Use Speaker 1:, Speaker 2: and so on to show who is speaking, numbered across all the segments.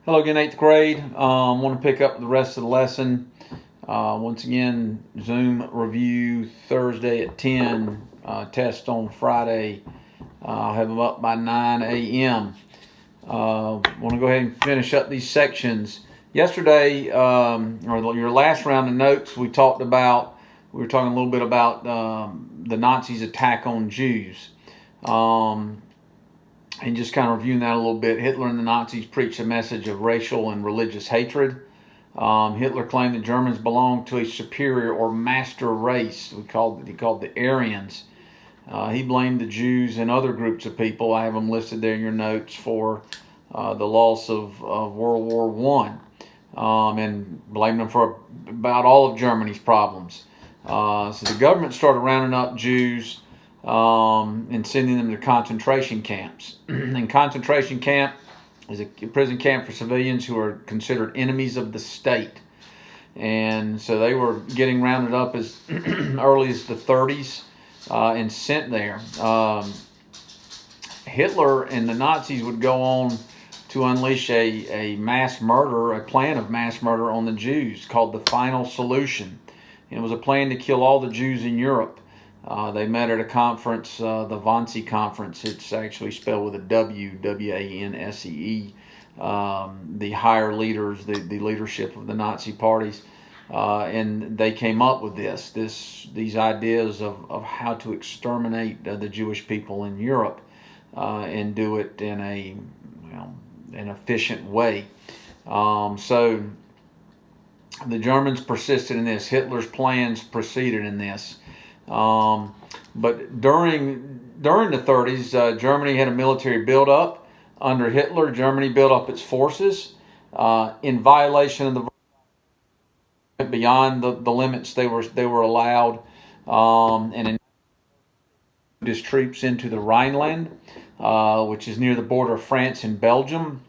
Speaker 1: Hello again, 8th grade. I want to pick up the rest of the lesson. Once again, Zoom review Thursday at 10, test on Friday. I'll have them up by 9 a.m. Want to go ahead and finish up these sections. Yesterday, or your last round of notes, we were talking a little bit about the Nazis' attack on Jews. And just kind of reviewing that a little bit, Hitler and the Nazis preached a message of racial and religious hatred. Hitler claimed that Germans belonged to a superior or master race. He called the Aryans. He blamed the Jews and other groups of people. I have them listed there in your notes for the loss of World War I, and blamed them for about all of Germany's problems. So the government started rounding up Jews and sending them to concentration camps. And concentration camp is a prison camp for civilians who are considered enemies of the state. And so they were getting rounded up as early as the 30s and sent there. Hitler and the Nazis would go on to unleash a mass murder, a plan of mass murder on the Jews called the Final Solution. And it was a plan to kill all the Jews in Europe. They met at a conference, the Wannsee Conference. It's actually spelled with a W, W-A-N-S-E-E. The higher leaders, the leadership of the Nazi parties, and they came up with these ideas of how to exterminate the Jewish people in Europe and do it in an efficient way. So the Germans persisted in this. Hitler's plans proceeded in this. But during the 30s, Germany had a military buildup. Under Hitler, Germany built up its forces in violation of the beyond the limits they were allowed, and his troops into the Rhineland, which is near the border of France and Belgium.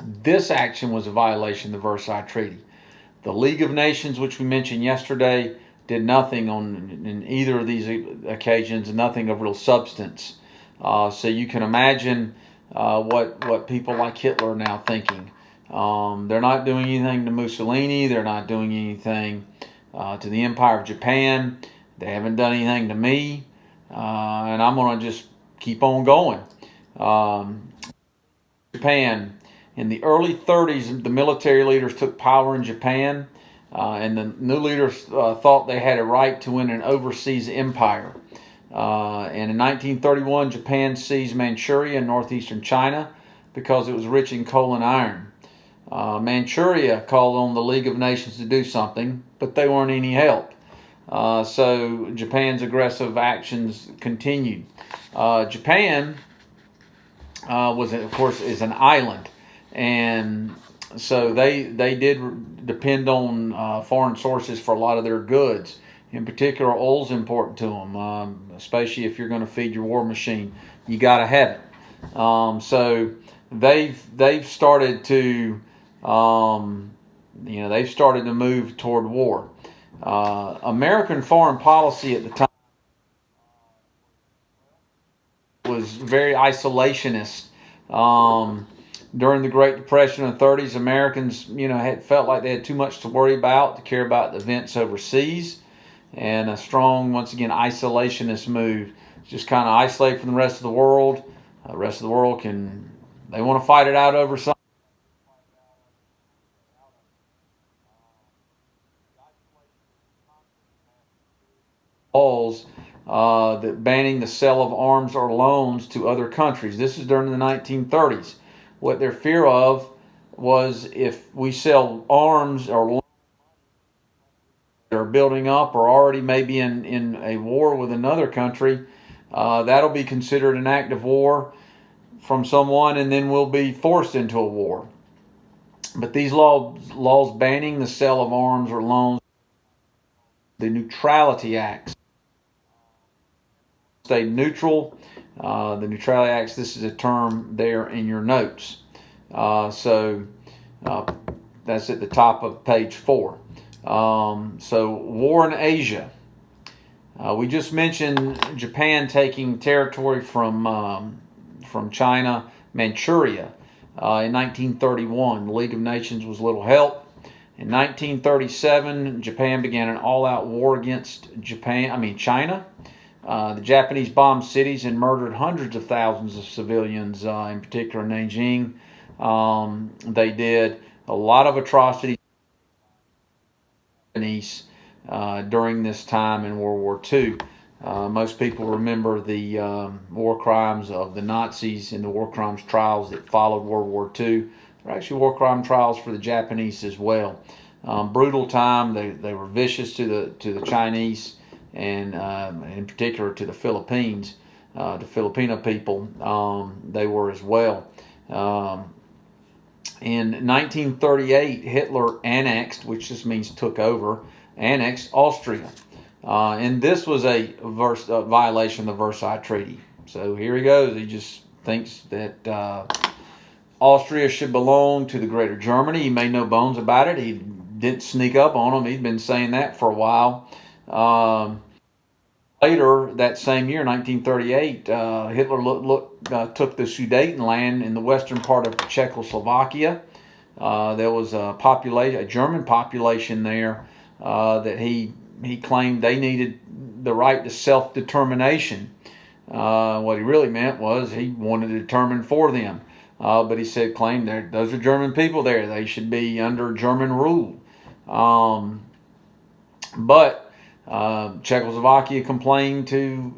Speaker 1: This action was a violation of the Versailles Treaty. The League of Nations, which we mentioned yesterday, did nothing in either of these occasions, nothing of real substance. So you can imagine what people like Hitler are now thinking. They're not doing anything to Mussolini. They're not doing anything to the Empire of Japan. They haven't done anything to me. And I'm going to just keep on going. Japan. In the early 30s, the military leaders took power in Japan. And the new leaders thought they had a right to win an overseas empire. And in 1931, Japan seized Manchuria in northeastern China because it was rich in coal and iron. Manchuria called on the League of Nations to do something, but they weren't any help. So Japan's aggressive actions continued. Japan of course, is an island, and so they did depend on foreign sources for a lot of their goods. In particular, oil's important to them, especially if you're going to feed your war machine. You got to have it. So they've started to move toward war. American foreign policy at the time was very isolationist. During the Great Depression in the 30s, Americans, had felt like they had too much to worry about, to care about the events overseas, and a strong, once again, isolationist move. Just kind of isolate from the rest of the world. The rest of the world they want to fight it out over something. Laws that banning the sale of arms or loans to other countries. This is during the 1930s. What their fear of was if we sell arms or are building up or already maybe in a war with another country, that'll be considered an act of war from someone, and then we'll be forced into a war. But these laws banning the sale of arms or loans, the Neutrality Acts, stay neutral. The Neutrality Acts, this is a term there in your notes. So that's at the top of page 4. So war in Asia. We just mentioned Japan taking territory from China, Manchuria. In 1931, the League of Nations was little help. In 1937, Japan began an all-out war against China. The Japanese bombed cities and murdered hundreds of thousands of civilians, in particular in Nanjing. They did a lot of atrocities during this time in World War II. Most people remember the war crimes of the Nazis and the war crimes trials that followed World War II. There were actually war crime trials for the Japanese as well. Brutal time. They were vicious to the Chinese and in particular to the Philippines, the Filipino people. They were as well. In 1938, Hitler annexed, which just means took over, annexed Austria. And this was a violation of the Versailles Treaty. So here he goes. He just thinks that Austria should belong to the Greater Germany. He made no bones about it. He didn't sneak up on them. He'd been saying that for a while. Later that same year, 1938, Hitler took the Sudetenland in the western part of Czechoslovakia. There was a German population there that he claimed they needed the right to self-determination. What he really meant was he wanted to determine for them. But he claimed those are German people there. They should be under German rule. But Czechoslovakia complained to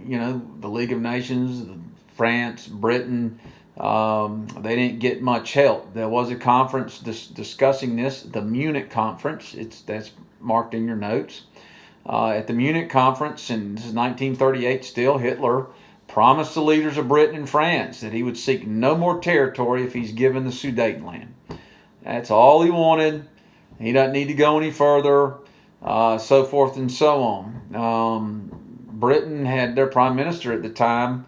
Speaker 1: the League of Nations, France, Britain. They didn't get much help. There was a conference discussing this, the Munich Conference. That's marked in your notes. At the Munich Conference, and this is 1938 still, Hitler promised the leaders of Britain and France that he would seek no more territory if he's given the Sudetenland. That's all he wanted. He doesn't need to go any further, so forth and so on. Britain had their prime minister at the time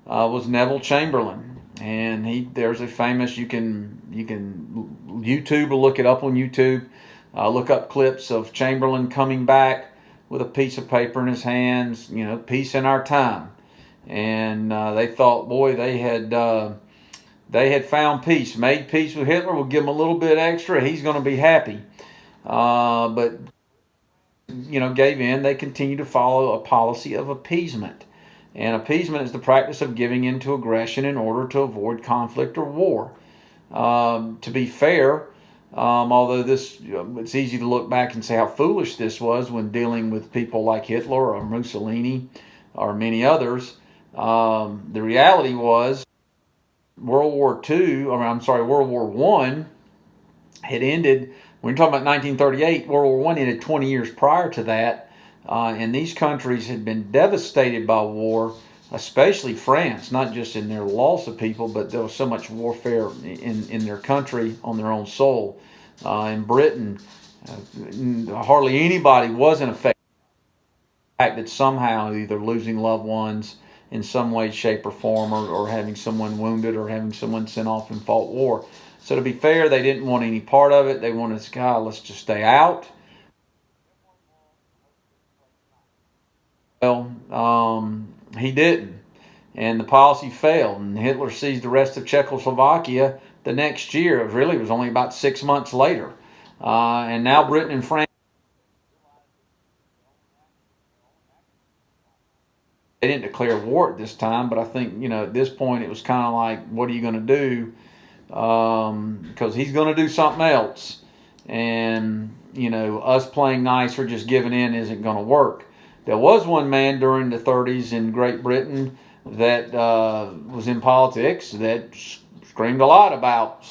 Speaker 1: was Neville Chamberlain, and there's a famous, you can YouTube or look it up on YouTube. Look up clips of Chamberlain coming back with a piece of paper in his hands, peace in our time. And they thought, boy, they had found peace, made peace with Hitler. We'll give him a little bit extra. He's going to be happy. But gave in. They continue to follow a policy of appeasement. And appeasement is the practice of giving in to aggression in order to avoid conflict or war. To be fair, although it's easy to look back and say how foolish this was when dealing with people like Hitler or Mussolini or many others. The reality was World War I had ended. When you're talking about 1938, World War I ended 20 years prior to that. And these countries had been devastated by war, especially France, not just in their loss of people, but there was so much warfare in their country on their own soul. In Britain, hardly anybody wasn't affected by the fact that somehow either losing loved ones in some way, shape, or form, or having someone wounded or having someone sent off and fought war. So to be fair, they didn't want any part of it. They wanted this guy, let's just stay out. Well, he didn't. And the policy failed. And Hitler seized the rest of Czechoslovakia the next year. It was only about 6 months later. And now Britain and France, they didn't declare war at this time, but I think, at this point it was kind of like, what are you going to do? Because he's going to do something else. And, us playing nice or just giving in isn't going to work. There was one man during the 30s in Great Britain that was in politics that screamed a lot about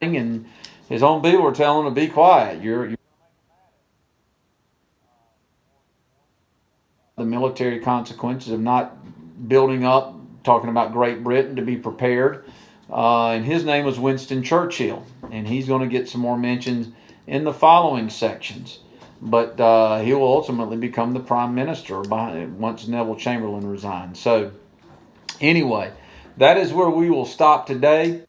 Speaker 1: and his own people were telling him to be quiet. You're the military consequences of not building up, talking about Great Britain, to be prepared. And his name was Winston Churchill, and he's going to get some more mentions in the following sections. But he will ultimately become the prime minister once Neville Chamberlain resigns. So anyway, that is where we will stop today.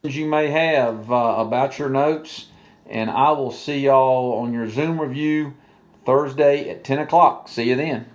Speaker 1: You may have about your notes, and I will see y'all on your Zoom review Thursday at 10 o'clock. See you then.